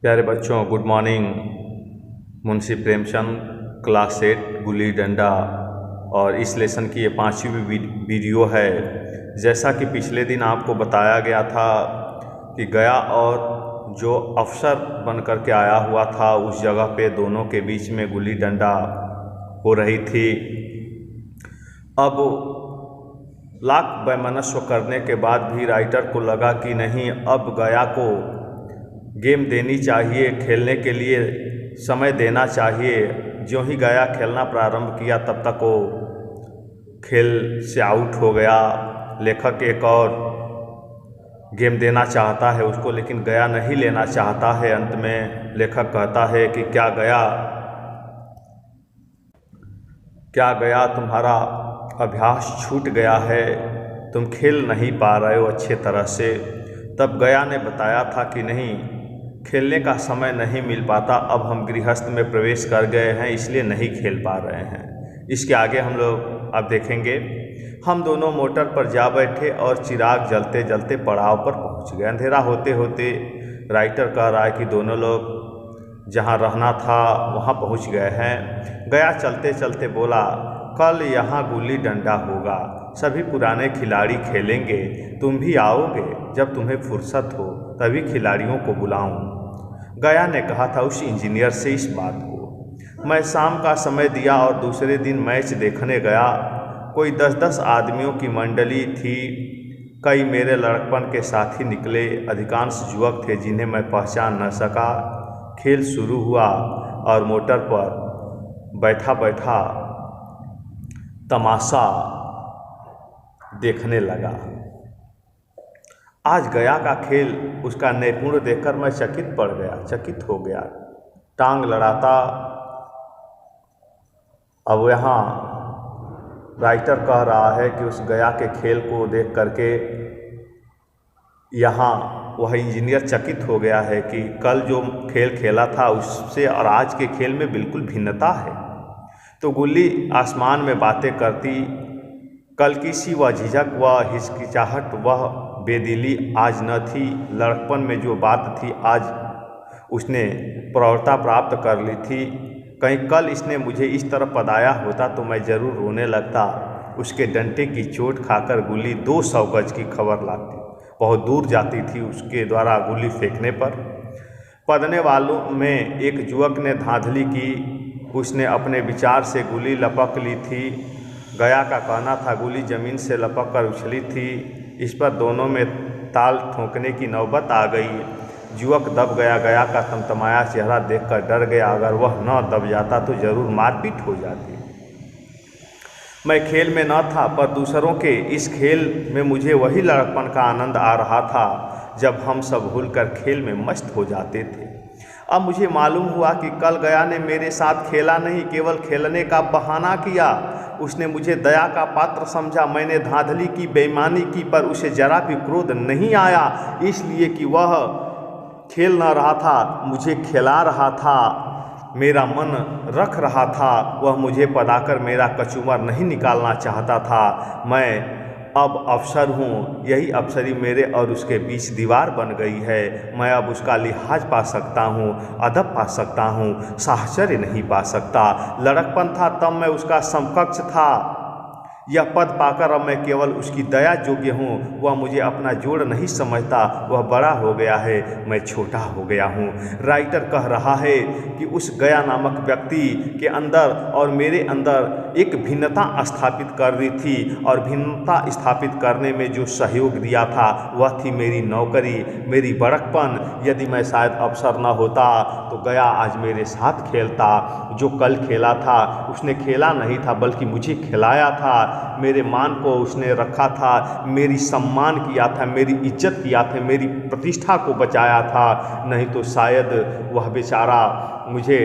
प्यारे बच्चों, good morning. Munshi Premchand, class 8 gulli danda, और इस लेसन की ये 5वीं वीडियो है। जैसा कि पिछले दिन आपको बताया गया था कि गया और जो अफसर बन कर के आया हुआ था उस जगह पे दोनों के बीच में गुल्ली डंडा हो रही थी। अब लाख वैमनस्य करने के बाद भी राइटर को लगा कि नहीं, अब गया को गेम देनी चाहिए, खेलने के लिए समय देना चाहिए। जो ही गया खेलना प्रारंभ किया तब तक वो खेल से आउट हो गया। लेखक एक और गेम देना चाहता है उसको, लेकिन गया नहीं लेना चाहता है। अंत में लेखक कहता है कि क्या गया तुम्हारा अभ्यास छूट गया है, तुम खेल नहीं पा रहे हो अच्छे तरह से। तब गया ने बताया था कि नहीं, खेलने का समय नहीं मिल पाता, अब हम गृहस्थ में प्रवेश कर गए हैं इसलिए नहीं खेल पा रहे हैं। इसके आगे हम लोग अब देखेंगे। हम दोनों मोटर पर जा बैठे और चिराग जलते जलते पड़ाव पर पहुंच गए। अंधेरा होते होते राइटर कह रहा है कि दोनों लोग जहां रहना था वहां पहुंच गए हैं। गया चलते चलते बोला, कल यहाँ गुल्ली डंडा होगा, सभी पुराने खिलाड़ी खेलेंगे, तुम भी आओगे? जब तुम्हें फुर्सत हो तभी खिलाड़ियों को बुलाऊं। गया ने कहा था उस इंजीनियर से इस बात को। मैं शाम का समय दिया और दूसरे दिन मैच देखने गया। कोई 10-10 आदमियों की मंडली थी। कई मेरे लड़कपन के साथी निकले, अधिकांश युवक थे जिन्हें मैं पहचान न सका। खेल शुरू हुआ और मोटर पर बैठा बैठा तमाशा देखने लगा। आज गया का खेल, उसका नैपुण्य देखकर मैं चकित हो गया। टांग लड़ाता। अब यहाँ राइटर कह रहा है कि उस गया के खेल को देख करके यहाँ वह इंजीनियर चकित हो गया है कि कल जो खेल खेला था उससे और आज के खेल में बिल्कुल भिन्नता है। तो गुल्ली आसमान में बातें करती, कल की सी वह झिझक, वह हिचकिचाहट, वह बेदिली आज न थी। लड़कपन में जो बात थी आज उसने प्रौढ़ता प्राप्त कर ली थी। कहीं कल इसने मुझे इस तरह पदाया होता तो मैं ज़रूर रोने लगता। उसके डंटे की चोट खाकर गुल्ली 200 गज की खबर लाती, बहुत दूर जाती थी उसके द्वारा गुल्ली फेंकने पर। पदने वालों में एक युवक ने धांधली की, उसने अपने विचार से गुल्ली लपक ली थी। गया का कहना था गुल्ली जमीन से लपक कर उछली थी। इस पर दोनों में ताल ठोंकने की नौबत आ गई। युवक दब गया। गया का तमतमाया चेहरा देखकर डर गया, अगर वह न दब जाता तो जरूर मारपीट हो जाती। मैं खेल में न था, पर दूसरों के इस खेल में मुझे वही लड़कपन का आनंद आ रहा था जब हम सब भूलकर खेल में मस्त हो जाते थे। अब मुझे मालूम हुआ कि कल गया ने मेरे साथ खेला नहीं, केवल खेलने का बहाना किया। उसने मुझे दया का पात्र समझा। मैंने धांधली की, बेईमानी की, पर उसे जरा भी क्रोध नहीं आया, इसलिए कि वह खेल न रहा था, मुझे खिला रहा था, मेरा मन रख रहा था। वह मुझे पदाकर मेरा कचूमर नहीं निकालना चाहता था। मैं अब अफसर हूँ, यही अफसरी मेरे और उसके बीच दीवार बन गई है। मैं अब उसका लिहाज पा सकता हूँ, अदब पा सकता हूँ, साहचर्य नहीं पा सकता। लड़कपन था तब मैं उसका समकक्ष था। यह पद पाकर अब मैं केवल उसकी दया योग्य हूँ। वह मुझे अपना जोड़ नहीं समझता, वह बड़ा हो गया है, मैं छोटा हो गया हूँ। राइटर कह रहा है कि उस गया नामक व्यक्ति के अंदर और मेरे अंदर एक भिन्नता स्थापित कर दी थी, और भिन्नता स्थापित करने में जो सहयोग दिया था वह थी मेरी नौकरी, मेरी बड़कपन। यदि मैं शायद अफसर न होता तो गया आज मेरे साथ खेलता। जो कल खेला था उसने खेला नहीं था बल्कि मुझे खिलाया था। मेरे मान को उसने रखा था, मेरी सम्मान किया था, मेरी इज्जत किया था, मेरी प्रतिष्ठा को बचाया था। नहीं तो शायद वह बेचारा मुझे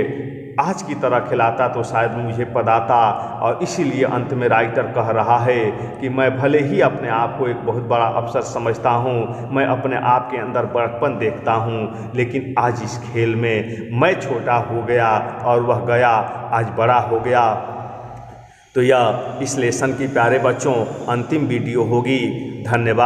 आज की तरह खिलाता तो शायद मुझे पदाता। और इसीलिए अंत में राइटर कह रहा है कि मैं भले ही अपने आप को एक बहुत बड़ा अफसर समझता हूँ, मैं अपने आप के अंदर बड़कपन देखता हूँ, लेकिन आज इस खेल में मैं छोटा हो गया और वह गया आज बड़ा हो गया। तो यह इस लेसन की प्यारे बच्चों अंतिम वीडियो होगी। धन्यवाद।